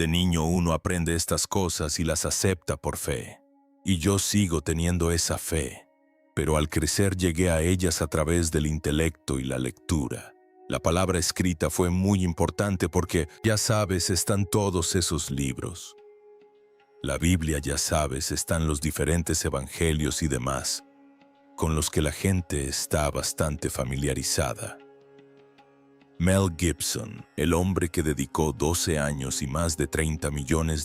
De niño uno aprende estas cosas y las acepta por fe. Y yo sigo teniendo esa fe. Pero al crecer llegué a ellas a través del intelecto y la lectura. La palabra escrita fue muy importante porque, ya sabes, están todos esos libros. La Biblia, ya sabes, están los diferentes evangelios y demás, con los que la gente está bastante familiarizada. Mel Gibson, el hombre que dedicó 12 años y más de $30 millones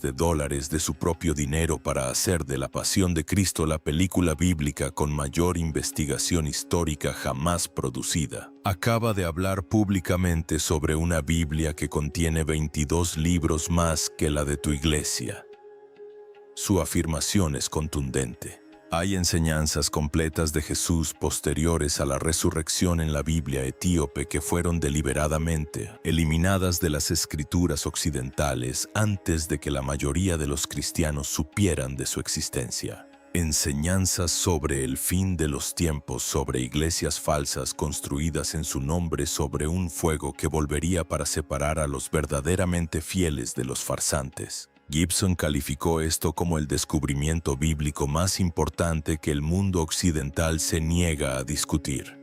de su propio dinero para hacer de La Pasión de Cristo la película bíblica con mayor investigación histórica jamás producida, acaba de hablar públicamente sobre una Biblia que contiene 22 libros más que la de tu iglesia. Su afirmación es contundente. Hay enseñanzas completas de Jesús posteriores a la resurrección en la Biblia etíope que fueron deliberadamente eliminadas de las escrituras occidentales antes de que la mayoría de los cristianos supieran de su existencia. Enseñanzas sobre el fin de los tiempos, sobre iglesias falsas construidas en su nombre, sobre un fuego que volvería para separar a los verdaderamente fieles de los farsantes. Gibson calificó esto como el descubrimiento bíblico más importante que el mundo occidental se niega a discutir.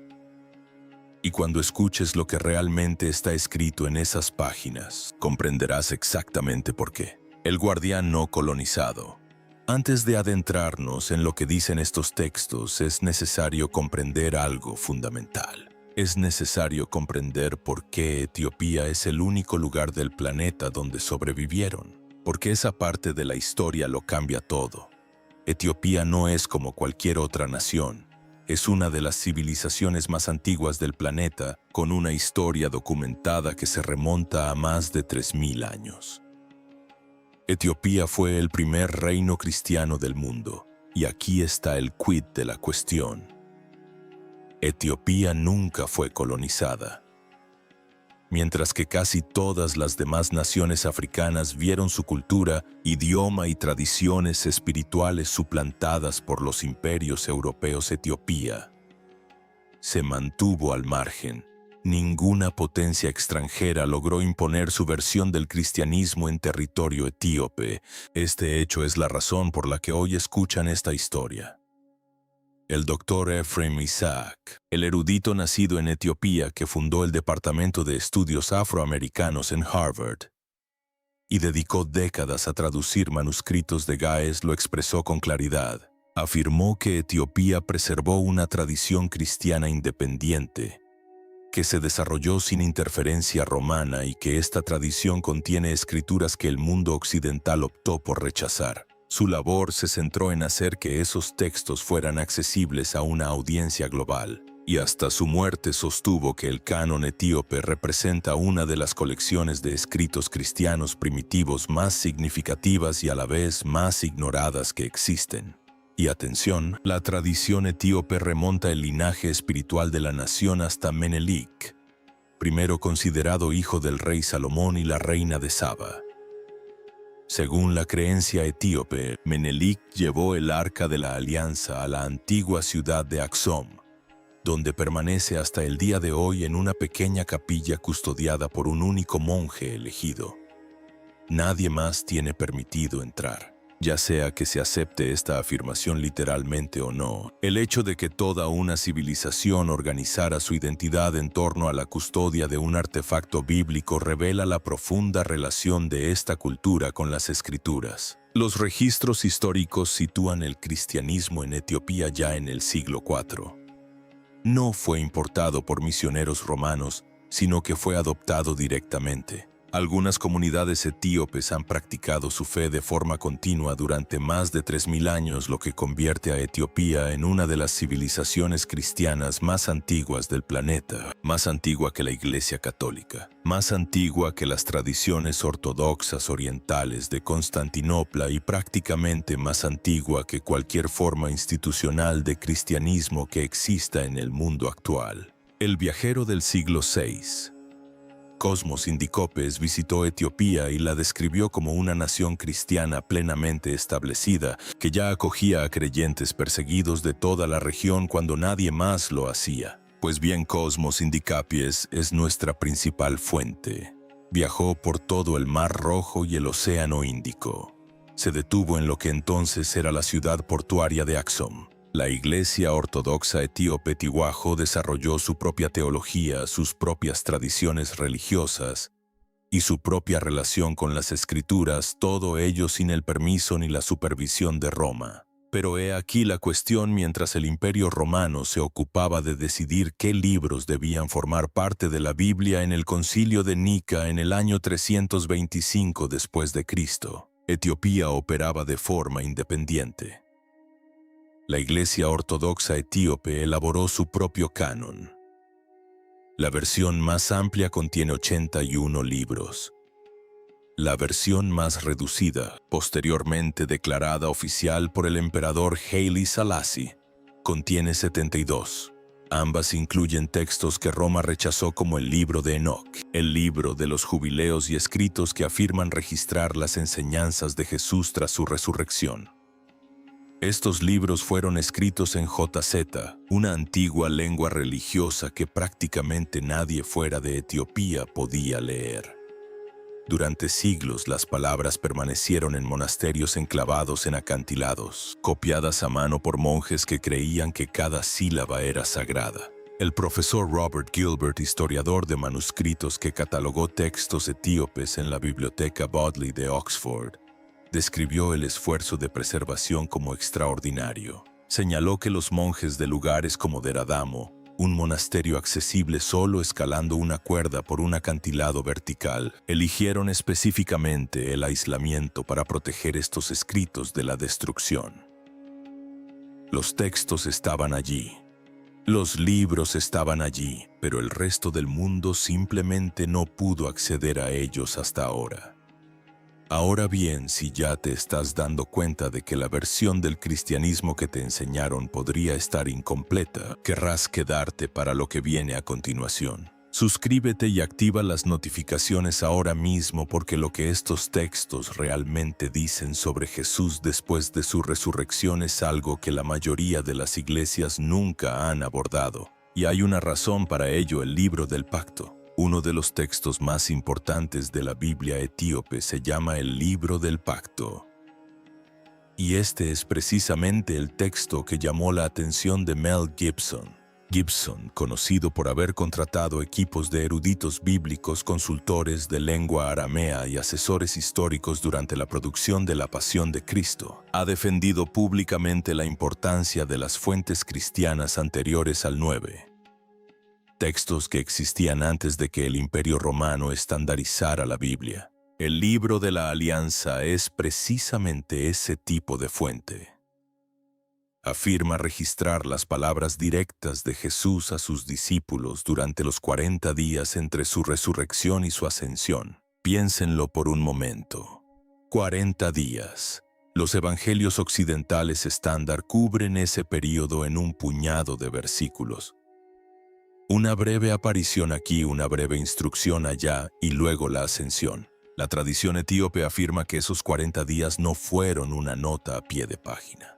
Y cuando escuches lo que realmente está escrito en esas páginas, comprenderás exactamente por qué. El guardián no colonizado. Antes de adentrarnos en lo que dicen estos textos, es necesario comprender algo fundamental. Es necesario comprender por qué Etiopía es el único lugar del planeta donde sobrevivieron. Porque esa parte de la historia lo cambia todo. Etiopía no es como cualquier otra nación. Es una de las civilizaciones más antiguas del planeta, con una historia documentada que se remonta a más de 3000 años. Etiopía fue el primer reino cristiano del mundo, y aquí está el quid de la cuestión. Etiopía nunca fue colonizada. Mientras que casi todas las demás naciones africanas vieron su cultura, idioma y tradiciones espirituales suplantadas por los imperios europeos, Etiopía se mantuvo al margen. Ninguna potencia extranjera logró imponer su versión del cristianismo en territorio etíope. Este hecho es la razón por la que hoy escuchan esta historia. El Dr. Ephraim Isaac, el erudito nacido en Etiopía que fundó el Departamento de Estudios Afroamericanos en Harvard y dedicó décadas a traducir manuscritos de Gaes, lo expresó con claridad. Afirmó que Etiopía preservó una tradición cristiana independiente, que se desarrolló sin interferencia romana y que esta tradición contiene escrituras que el mundo occidental optó por rechazar. Su labor se centró en hacer que esos textos fueran accesibles a una audiencia global, y hasta su muerte sostuvo que el canon etíope representa una de las colecciones de escritos cristianos primitivos más significativas y a la vez más ignoradas que existen. Y atención, la tradición etíope remonta el linaje espiritual de la nación hasta Menelik, primero considerado hijo del rey Salomón y la reina de Saba. Según la creencia etíope, Menelik llevó el Arca de la Alianza a la antigua ciudad de Axum, donde permanece hasta el día de hoy en una pequeña capilla custodiada por un único monje elegido. Nadie más tiene permitido entrar. Ya sea que se acepte esta afirmación literalmente o no, el hecho de que toda una civilización organizara su identidad en torno a la custodia de un artefacto bíblico revela la profunda relación de esta cultura con las escrituras. Los registros históricos sitúan el cristianismo en Etiopía ya en el siglo IV. No fue importado por misioneros romanos, sino que fue adoptado directamente. Algunas comunidades etíopes han practicado su fe de forma continua durante más de 3000 años, lo que convierte a Etiopía en una de las civilizaciones cristianas más antiguas del planeta, más antigua que la Iglesia Católica, más antigua que las tradiciones ortodoxas orientales de Constantinopla y prácticamente más antigua que cualquier forma institucional de cristianismo que exista en el mundo actual. El viajero del siglo VI, Cosmos Indicopes, visitó Etiopía y la describió como una nación cristiana plenamente establecida, que ya acogía a creyentes perseguidos de toda la región cuando nadie más lo hacía. Pues bien, Cosmos Indicopes es nuestra principal fuente. Viajó por todo el Mar Rojo y el Océano Índico. Se detuvo en lo que entonces era la ciudad portuaria de Axum. La Iglesia Ortodoxa Etíope Tiwajo desarrolló su propia teología, sus propias tradiciones religiosas y su propia relación con las Escrituras, todo ello sin el permiso ni la supervisión de Roma. Pero he aquí la cuestión: mientras el Imperio Romano se ocupaba de decidir qué libros debían formar parte de la Biblia en el Concilio de Nica en el año 325 después de Cristo, Etiopía operaba de forma independiente. La Iglesia Ortodoxa Etíope elaboró su propio canon. La versión más amplia contiene 81 libros. La versión más reducida, posteriormente declarada oficial por el emperador Haile Selassie, contiene 72. Ambas incluyen textos que Roma rechazó, como el libro de Enoch, el libro de los jubileos y escritos que afirman registrar las enseñanzas de Jesús tras su resurrección. Estos libros fueron escritos en JZ, una antigua lengua religiosa que prácticamente nadie fuera de Etiopía podía leer. Durante siglos las palabras permanecieron en monasterios enclavados en acantilados, copiadas a mano por monjes que creían que cada sílaba era sagrada. El profesor Robert Gilbert, historiador de manuscritos que catalogó textos etíopes en la Biblioteca Bodley de Oxford, describió el esfuerzo de preservación como extraordinario. Señaló que los monjes de lugares como Deradamo, un monasterio accesible solo escalando una cuerda por un acantilado vertical, eligieron específicamente el aislamiento para proteger estos escritos de la destrucción. Los textos estaban allí, los libros estaban allí, pero el resto del mundo simplemente no pudo acceder a ellos hasta ahora. Ahora bien, si ya te estás dando cuenta de que la versión del cristianismo que te enseñaron podría estar incompleta, querrás quedarte para lo que viene a continuación. Suscríbete y activa las notificaciones ahora mismo, porque lo que estos textos realmente dicen sobre Jesús después de su resurrección es algo que la mayoría de las iglesias nunca han abordado. Y hay una razón para ello: el Libro del Pacto. Uno de los textos más importantes de la Biblia etíope se llama el Libro del Pacto. Y este es precisamente el texto que llamó la atención de Mel Gibson. Gibson, conocido por haber contratado equipos de eruditos bíblicos, consultores de lengua aramea y asesores históricos durante la producción de La Pasión de Cristo, ha defendido públicamente la importancia de las fuentes cristianas anteriores al 9. Textos que existían antes de que el Imperio Romano estandarizara la Biblia. El Libro de la Alianza es precisamente ese tipo de fuente. Afirma registrar las palabras directas de Jesús a sus discípulos durante los 40 días entre su resurrección y su ascensión. Piénsenlo por un momento. 40 días. Los evangelios occidentales estándar cubren ese período en un puñado de versículos. Una breve aparición aquí, una breve instrucción allá, y luego la ascensión. La tradición etíope afirma que esos 40 días no fueron una nota a pie de página.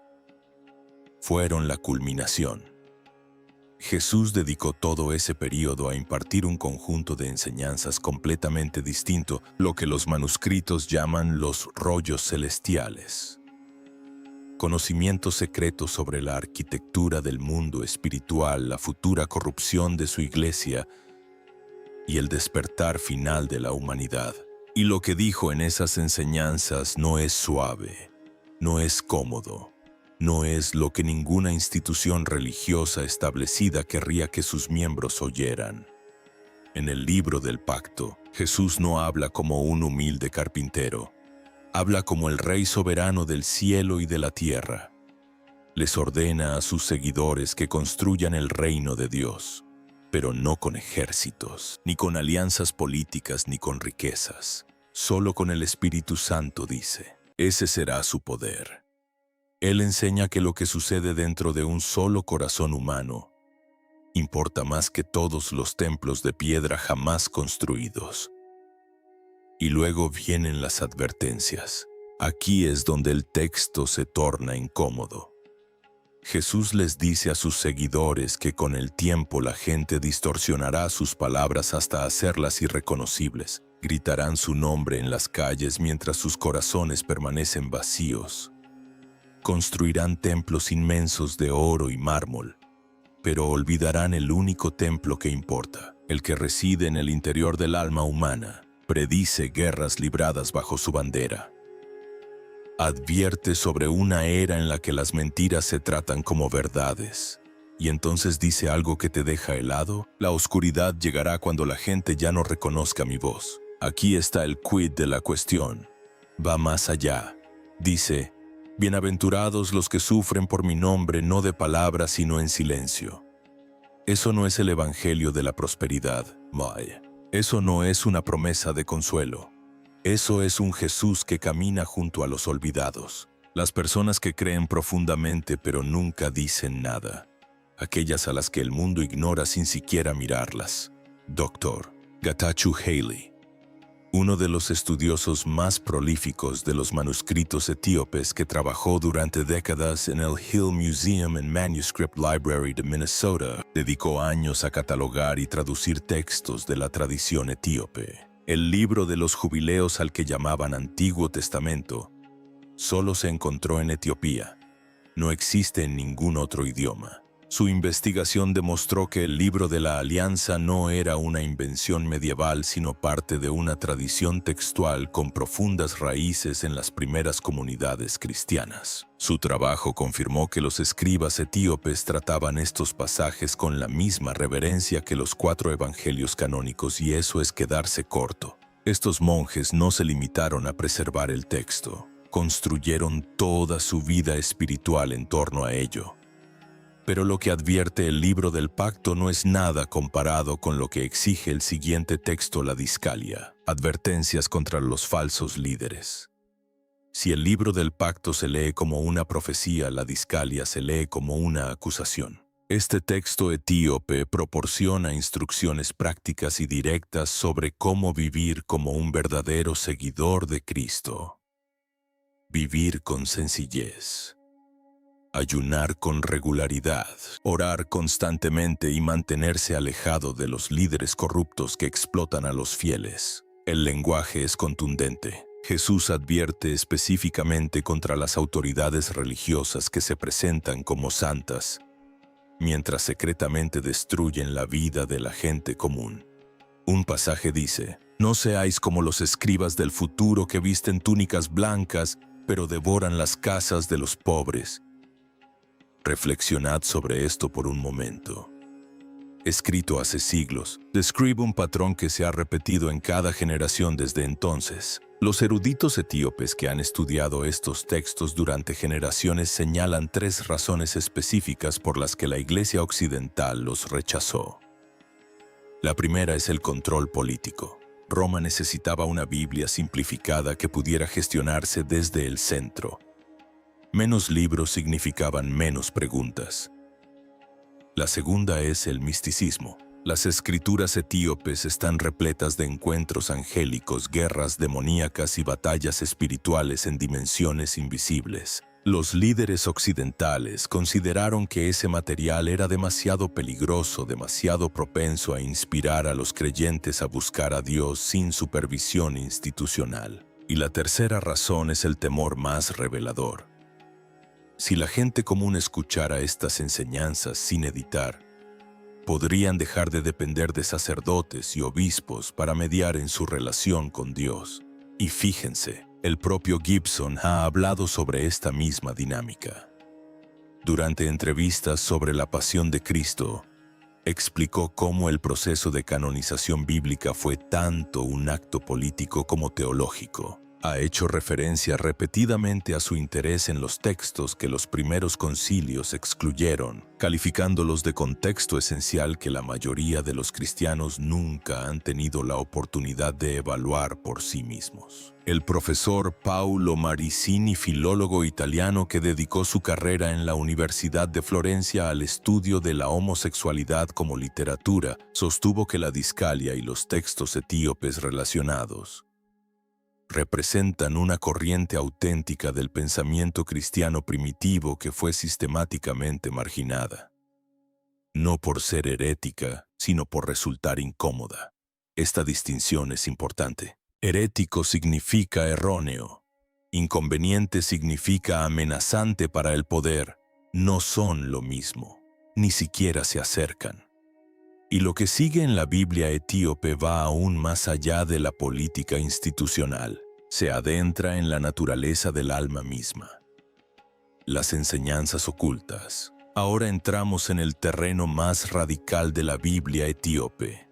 Fueron la culminación. Jesús dedicó todo ese período a impartir un conjunto de enseñanzas completamente distinto, lo que los manuscritos llaman los rollos celestiales. Conocimiento secreto sobre la arquitectura del mundo espiritual, la futura corrupción de su iglesia y el despertar final de la humanidad. Y lo que dijo en esas enseñanzas no es suave, no es cómodo, no es lo que ninguna institución religiosa establecida querría que sus miembros oyeran. En el Libro del Pacto, Jesús no habla como un humilde carpintero. Habla como el Rey soberano del cielo y de la tierra. Les ordena a sus seguidores que construyan el reino de Dios, pero no con ejércitos, ni con alianzas políticas, ni con riquezas. Solo con el Espíritu Santo, dice. Ese será su poder. Él enseña que lo que sucede dentro de un solo corazón humano importa más que todos los templos de piedra jamás construidos. Y luego vienen las advertencias. Aquí es donde el texto se torna incómodo. Jesús les dice a sus seguidores que con el tiempo la gente distorsionará sus palabras hasta hacerlas irreconocibles. Gritarán su nombre en las calles mientras sus corazones permanecen vacíos. Construirán templos inmensos de oro y mármol, pero olvidarán el único templo que importa, el que reside en el interior del alma humana. Predice guerras libradas bajo su bandera. Advierte sobre una era en la que las mentiras se tratan como verdades. Y entonces dice algo que te deja helado. La oscuridad llegará cuando la gente ya no reconozca mi voz. Aquí está el quid de la cuestión. Va más allá. Dice, bienaventurados los que sufren por mi nombre, no de palabras sino en silencio. Eso no es el evangelio de la prosperidad, Mae. Eso no es una promesa de consuelo. Eso es un Jesús que camina junto a los olvidados. Las personas que creen profundamente pero nunca dicen nada. Aquellas a las que el mundo ignora sin siquiera mirarlas. Dr. Getachew Haley, uno de los estudiosos más prolíficos de los manuscritos etíopes que trabajó durante décadas en el Hill Museum and Manuscript Library de Minnesota, dedicó años a catalogar y traducir textos de la tradición etíope. El libro de los jubileos, al que llamaban Antiguo Testamento, solo se encontró en Etiopía. No existe en ningún otro idioma. Su investigación demostró que el libro de la Alianza no era una invención medieval, sino parte de una tradición textual con profundas raíces en las primeras comunidades cristianas. Su trabajo confirmó que los escribas etíopes trataban estos pasajes con la misma reverencia que los 4 evangelios canónicos, y eso es quedarse corto. Estos monjes no se limitaron a preservar el texto, construyeron toda su vida espiritual en torno a ello. Pero lo que advierte el libro del pacto no es nada comparado con lo que exige el siguiente texto, la Discalia, advertencias contra los falsos líderes. Si el libro del pacto se lee como una profecía, la Discalia se lee como una acusación. Este texto etíope proporciona instrucciones prácticas y directas sobre cómo vivir como un verdadero seguidor de Cristo. Vivir con sencillez. Ayunar con regularidad, orar constantemente y mantenerse alejado de los líderes corruptos que explotan a los fieles. El lenguaje es contundente. Jesús advierte específicamente contra las autoridades religiosas que se presentan como santas, mientras secretamente destruyen la vida de la gente común. Un pasaje dice, no seáis como los escribas del futuro que visten túnicas blancas, pero devoran las casas de los pobres. Reflexionad sobre esto por un momento. Escrito hace siglos, describe un patrón que se ha repetido en cada generación desde entonces. Los eruditos etíopes que han estudiado estos textos durante generaciones señalan 3 razones específicas por las que la Iglesia occidental los rechazó. La primera es el control político. Roma necesitaba una Biblia simplificada que pudiera gestionarse desde el centro. Menos libros significaban menos preguntas. La segunda es el misticismo. Las escrituras etíopes están repletas de encuentros angélicos, guerras demoníacas y batallas espirituales en dimensiones invisibles. Los líderes occidentales consideraron que ese material era demasiado peligroso, demasiado propenso a inspirar a los creyentes a buscar a Dios sin supervisión institucional. Y la tercera razón es el temor más revelador. Si la gente común escuchara estas enseñanzas sin editar, podrían dejar de depender de sacerdotes y obispos para mediar en su relación con Dios. Y fíjense, el propio Gibson ha hablado sobre esta misma dinámica. Durante entrevistas sobre la pasión de Cristo, explicó cómo el proceso de canonización bíblica fue tanto un acto político como teológico. Ha hecho referencia repetidamente a su interés en los textos que los primeros concilios excluyeron, calificándolos de contexto esencial que la mayoría de los cristianos nunca han tenido la oportunidad de evaluar por sí mismos. El profesor Paolo Maricini, filólogo italiano que dedicó su carrera en la Universidad de Florencia al estudio de la homosexualidad como literatura, sostuvo que la Discalia y los textos etíopes relacionados representan una corriente auténtica del pensamiento cristiano primitivo que fue sistemáticamente marginada, no por ser herética, sino por resultar incómoda. Esta distinción es importante. Herético significa erróneo. Inconveniente significa amenazante para el poder. No son lo mismo. Ni siquiera se acercan. Y lo que sigue en la Biblia etíope va aún más allá de la política institucional. Se adentra en la naturaleza del alma misma. Las enseñanzas ocultas. Ahora entramos en el terreno más radical de la Biblia etíope.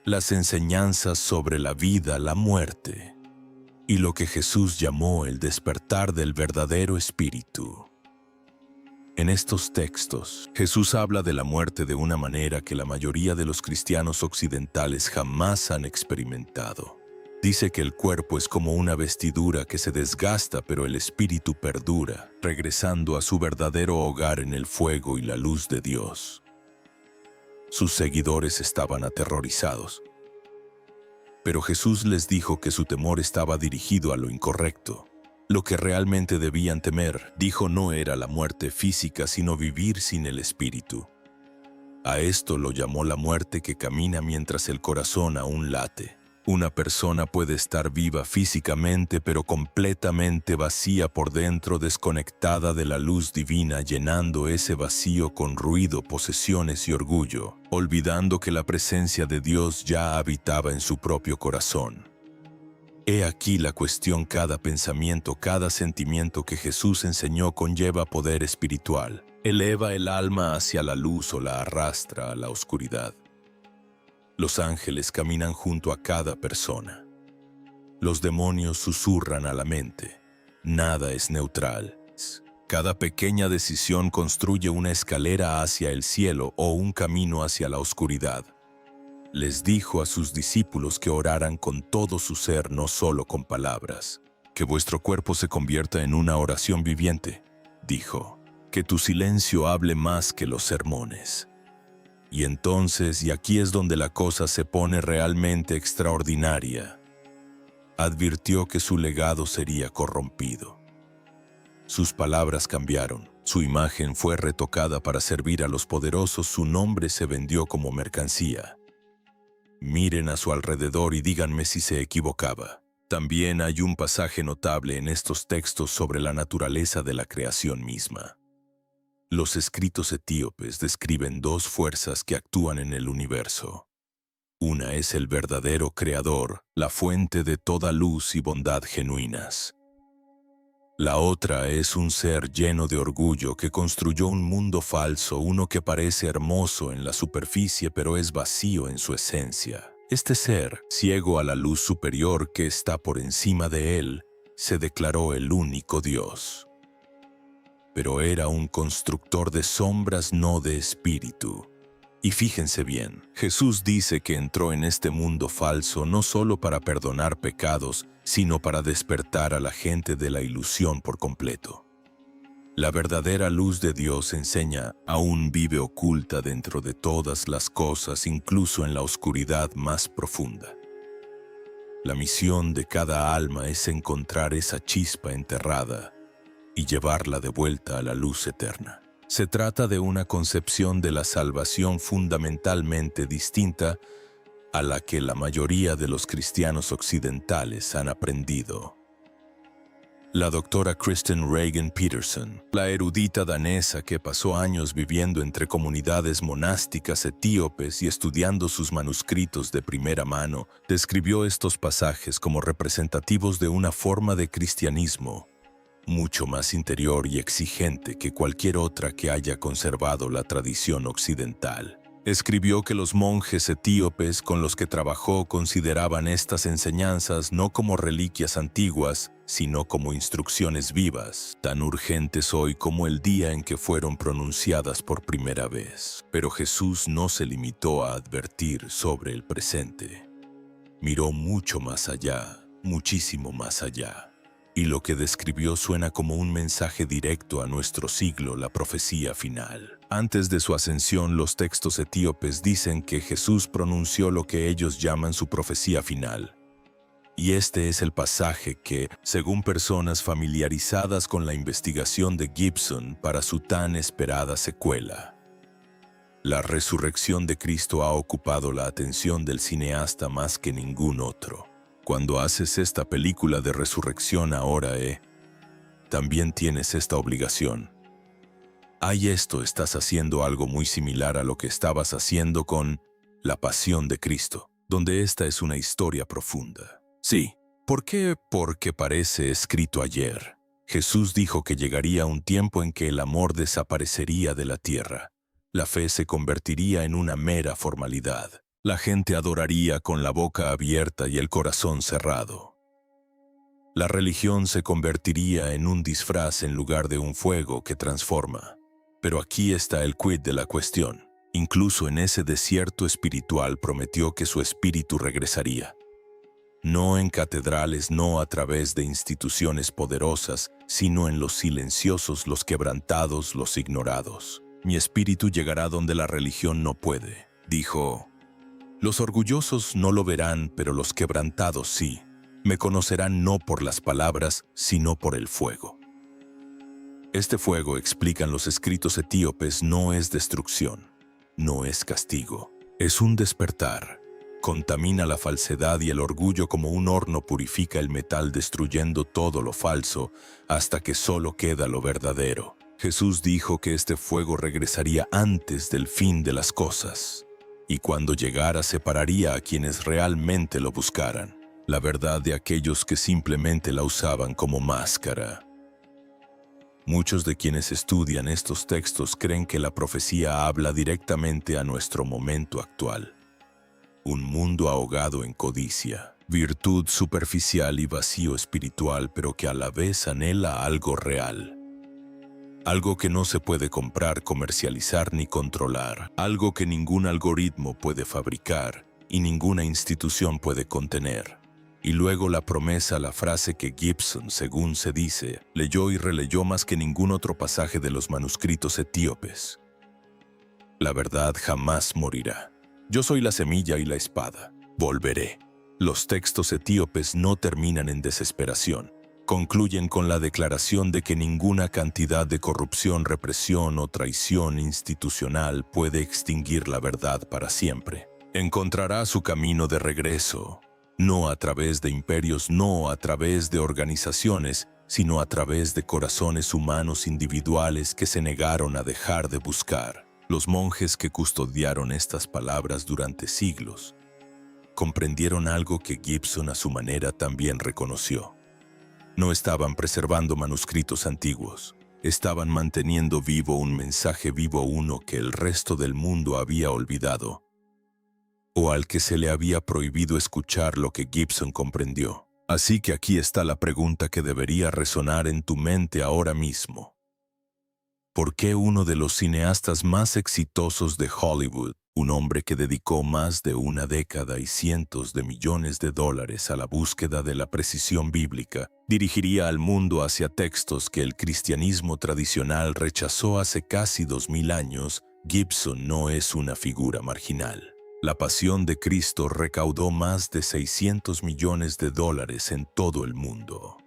Las enseñanzas sobre la vida, la muerte y lo que Jesús llamó el despertar del verdadero espíritu. En estos textos, Jesús habla de la muerte de una manera que la mayoría de los cristianos occidentales jamás han experimentado. Dice que el cuerpo es como una vestidura que se desgasta, pero el espíritu perdura, regresando a su verdadero hogar en el fuego y la luz de Dios. Sus seguidores estaban aterrorizados. Pero Jesús les dijo que su temor estaba dirigido a lo incorrecto. Lo que realmente debían temer, dijo, no era la muerte física, sino vivir sin el espíritu. A esto lo llamó la muerte que camina mientras el corazón aún late. Una persona puede estar viva físicamente, pero completamente vacía por dentro, desconectada de la luz divina, llenando ese vacío con ruido, posesiones y orgullo, olvidando que la presencia de Dios ya habitaba en su propio corazón. He aquí la cuestión: cada pensamiento, cada sentimiento que Jesús enseñó conlleva poder espiritual. Eleva el alma hacia la luz o la arrastra a la oscuridad. Los ángeles caminan junto a cada persona. Los demonios susurran a la mente. Nada es neutral. Cada pequeña decisión construye una escalera hacia el cielo o un camino hacia la oscuridad. Les dijo a sus discípulos que oraran con todo su ser, no solo con palabras. Que vuestro cuerpo se convierta en una oración viviente, dijo. Que tu silencio hable más que los sermones. Y entonces, y aquí es donde la cosa se pone realmente extraordinaria, advirtió que su legado sería corrompido. Sus palabras cambiaron, su imagen fue retocada para servir a los poderosos, su nombre se vendió como mercancía. Miren a su alrededor y díganme si se equivocaba. También hay un pasaje notable en estos textos sobre la naturaleza de la creación misma. Los escritos etíopes describen dos fuerzas que actúan en el universo. Una es el verdadero creador, la fuente de toda luz y bondad genuinas. La otra es un ser lleno de orgullo que construyó un mundo falso, uno que parece hermoso en la superficie pero es vacío en su esencia. Este ser, ciego a la luz superior que está por encima de él, se declaró el único Dios. Pero era un constructor de sombras, no de espíritu. Y fíjense bien, Jesús dice que entró en este mundo falso no solo para perdonar pecados, sino para despertar a la gente de la ilusión por completo. La verdadera luz de Dios enseña, aún vive oculta dentro de todas las cosas, incluso en la oscuridad más profunda. La misión de cada alma es encontrar esa chispa enterrada y llevarla de vuelta a la luz eterna. Se trata de una concepción de la salvación fundamentalmente distinta a la que la mayoría de los cristianos occidentales han aprendido. La doctora Kristen Regan Peterson, la erudita danesa que pasó años viviendo entre comunidades monásticas etíopes y estudiando sus manuscritos de primera mano, describió estos pasajes como representativos de una forma de cristianismo mucho más interior y exigente que cualquier otra que haya conservado la tradición occidental. Escribió que los monjes etíopes con los que trabajó consideraban estas enseñanzas no como reliquias antiguas, sino como instrucciones vivas, tan urgentes hoy como el día en que fueron pronunciadas por primera vez. Pero Jesús no se limitó a advertir sobre el presente. Miró mucho más allá, muchísimo más allá. Y lo que describió suena como un mensaje directo a nuestro siglo, la profecía final. Antes de su ascensión, los textos etíopes dicen que Jesús pronunció lo que ellos llaman su profecía final. Y este es el pasaje que, según personas familiarizadas con la investigación de Gibson para su tan esperada secuela, La resurrección de Cristo ha ocupado la atención del cineasta más que ningún otro. Cuando haces esta película de resurrección ahora, también tienes esta obligación. Estás haciendo algo muy similar a lo que estabas haciendo con La Pasión de Cristo, donde esta es una historia profunda. Sí, ¿por qué? Porque parece escrito ayer. Jesús dijo que llegaría un tiempo en que el amor desaparecería de la tierra. La fe se convertiría en una mera formalidad. La gente adoraría con la boca abierta y el corazón cerrado. La religión se convertiría en un disfraz en lugar de un fuego que transforma. Pero aquí está el quid de la cuestión. Incluso en ese desierto espiritual prometió que su espíritu regresaría. No en catedrales, no a través de instituciones poderosas, sino en los silenciosos, los quebrantados, los ignorados. Mi espíritu llegará donde la religión no puede, dijo. Los orgullosos no lo verán, pero los quebrantados sí. Me conocerán no por las palabras, sino por el fuego. Este fuego, explican los escritos etíopes, no es destrucción, no es castigo, es un despertar. Contamina la falsedad y el orgullo como un horno purifica el metal destruyendo todo lo falso hasta que solo queda lo verdadero. Jesús dijo que este fuego regresaría antes del fin de las cosas, y cuando llegara separaría a quienes realmente lo buscaran, la verdad de aquellos que simplemente la usaban como máscara. Muchos de quienes estudian estos textos creen que la profecía habla directamente a nuestro momento actual. Un mundo ahogado en codicia, virtud superficial y vacío espiritual, pero que a la vez anhela algo real. Algo que no se puede comprar, comercializar ni controlar. Algo que ningún algoritmo puede fabricar y ninguna institución puede contener. Y luego la promesa, la frase que Gibson, según se dice, leyó y releyó más que ningún otro pasaje de los manuscritos etíopes. La verdad jamás morirá. Yo soy la semilla y la espada. Volveré. Los textos etíopes no terminan en desesperación. Concluyen con la declaración de que ninguna cantidad de corrupción, represión o traición institucional puede extinguir la verdad para siempre. Encontrará su camino de regreso, no a través de imperios, no a través de organizaciones, sino a través de corazones humanos individuales que se negaron a dejar de buscar. Los monjes que custodiaron estas palabras durante siglos comprendieron algo que Gibson a su manera también reconoció. No estaban preservando manuscritos antiguos, estaban manteniendo vivo un mensaje vivo, uno que el resto del mundo había olvidado, o al que se le había prohibido escuchar. Lo que Gibson comprendió. Así que aquí está la pregunta que debería resonar en tu mente ahora mismo. ¿Por qué uno de los cineastas más exitosos de Hollywood, un hombre que dedicó más de una década y cientos de millones de dólares a la búsqueda de la precisión bíblica, dirigiría al mundo hacia textos que el cristianismo tradicional rechazó hace casi 2000 años? Gibson no es una figura marginal. La Pasión de Cristo recaudó más de 600 millones de dólares en todo el mundo.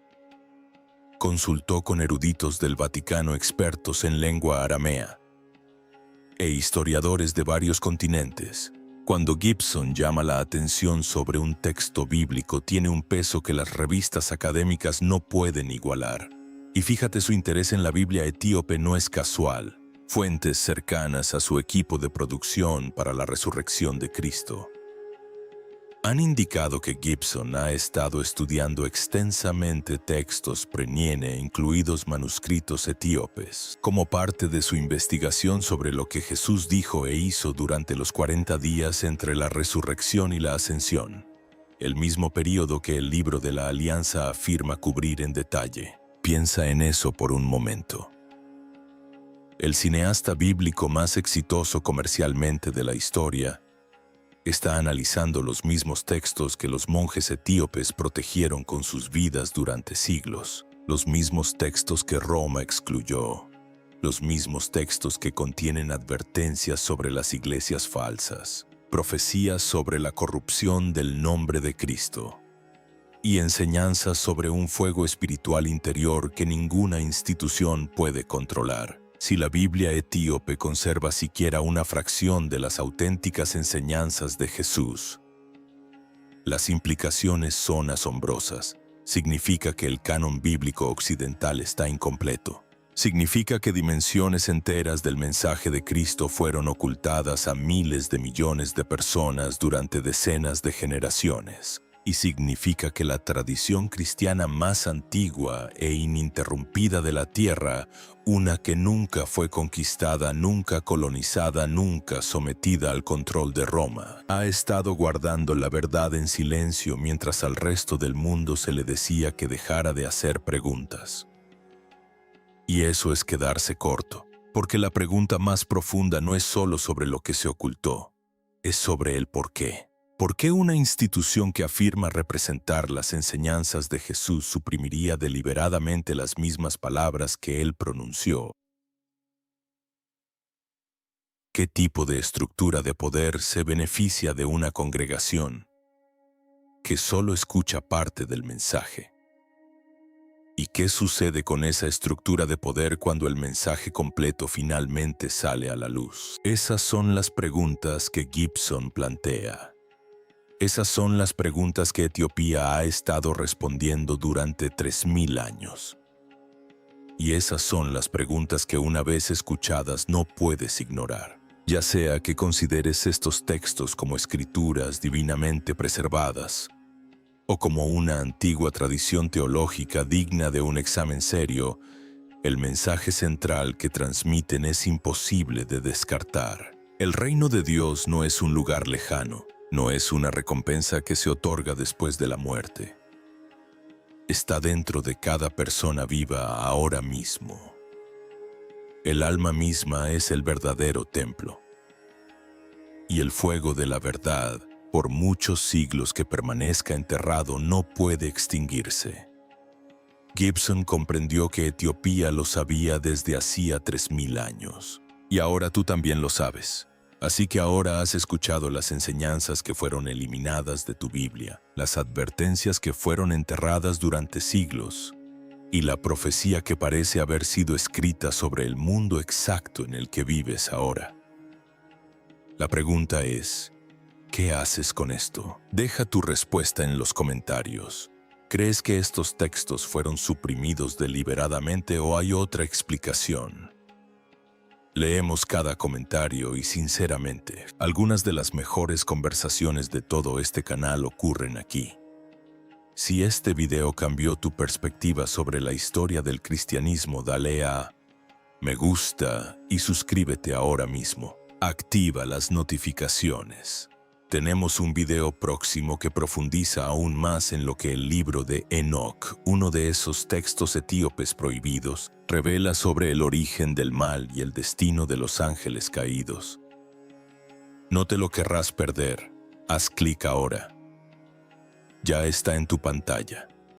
Consultó con eruditos del Vaticano, expertos en lengua aramea e historiadores de varios continentes. Cuando Gibson llama la atención sobre un texto bíblico, tiene un peso que las revistas académicas no pueden igualar. Y fíjate, su interés en la Biblia etíope no es casual. Fuentes cercanas a su equipo de producción para la resurrección de Cristo han indicado que Gibson ha estado estudiando extensamente textos pre-Niene, incluidos manuscritos etíopes, como parte de su investigación sobre lo que Jesús dijo e hizo durante los 40 días entre la resurrección y la ascensión, el mismo periodo que el libro de la Alianza afirma cubrir en detalle. Piensa en eso por un momento. El cineasta bíblico más exitoso comercialmente de la historia está analizando los mismos textos que los monjes etíopes protegieron con sus vidas durante siglos, los mismos textos que Roma excluyó, los mismos textos que contienen advertencias sobre las iglesias falsas, profecías sobre la corrupción del nombre de Cristo y enseñanzas sobre un fuego espiritual interior que ninguna institución puede controlar. Si la Biblia etíope conserva siquiera una fracción de las auténticas enseñanzas de Jesús, las implicaciones son asombrosas. Significa que el canon bíblico occidental está incompleto. Significa que dimensiones enteras del mensaje de Cristo fueron ocultadas a miles de millones de personas durante decenas de generaciones. Y significa que la tradición cristiana más antigua e ininterrumpida de la tierra, una que nunca fue conquistada, nunca colonizada, nunca sometida al control de Roma, ha estado guardando la verdad en silencio mientras al resto del mundo se le decía que dejara de hacer preguntas. Y eso es quedarse corto, porque la pregunta más profunda no es solo sobre lo que se ocultó, es sobre el por qué. ¿Por qué una institución que afirma representar las enseñanzas de Jesús suprimiría deliberadamente las mismas palabras que él pronunció? ¿Qué tipo de estructura de poder se beneficia de una congregación que solo escucha parte del mensaje? ¿Y qué sucede con esa estructura de poder cuando el mensaje completo finalmente sale a la luz? Esas son las preguntas que Gibson plantea. Esas son las preguntas que Etiopía ha estado respondiendo durante 3000 años. Y esas son las preguntas que una vez escuchadas no puedes ignorar. Ya sea que consideres estos textos como escrituras divinamente preservadas, o como una antigua tradición teológica digna de un examen serio, el mensaje central que transmiten es imposible de descartar. El reino de Dios no es un lugar lejano. No es una recompensa que se otorga después de la muerte. Está dentro de cada persona viva ahora mismo. El alma misma es el verdadero templo. Y el fuego de la verdad, por muchos siglos que permanezca enterrado, no puede extinguirse. Gibson comprendió que Etiopía lo sabía desde hacía 3000 años. Y ahora tú también lo sabes. Así que ahora has escuchado las enseñanzas que fueron eliminadas de tu Biblia, las advertencias que fueron enterradas durante siglos, y la profecía que parece haber sido escrita sobre el mundo exacto en el que vives ahora. La pregunta es, ¿qué haces con esto? Deja tu respuesta en los comentarios. ¿Crees que estos textos fueron suprimidos deliberadamente o hay otra explicación? Leemos cada comentario y sinceramente, algunas de las mejores conversaciones de todo este canal ocurren aquí. Si este video cambió tu perspectiva sobre la historia del cristianismo, dale a me gusta y suscríbete ahora mismo. Activa las notificaciones. Tenemos un video próximo que profundiza aún más en lo que el libro de Enoc, uno de esos textos etíopes prohibidos, revela sobre el origen del mal y el destino de los ángeles caídos. No te lo querrás perder. Haz clic ahora. Ya está en tu pantalla.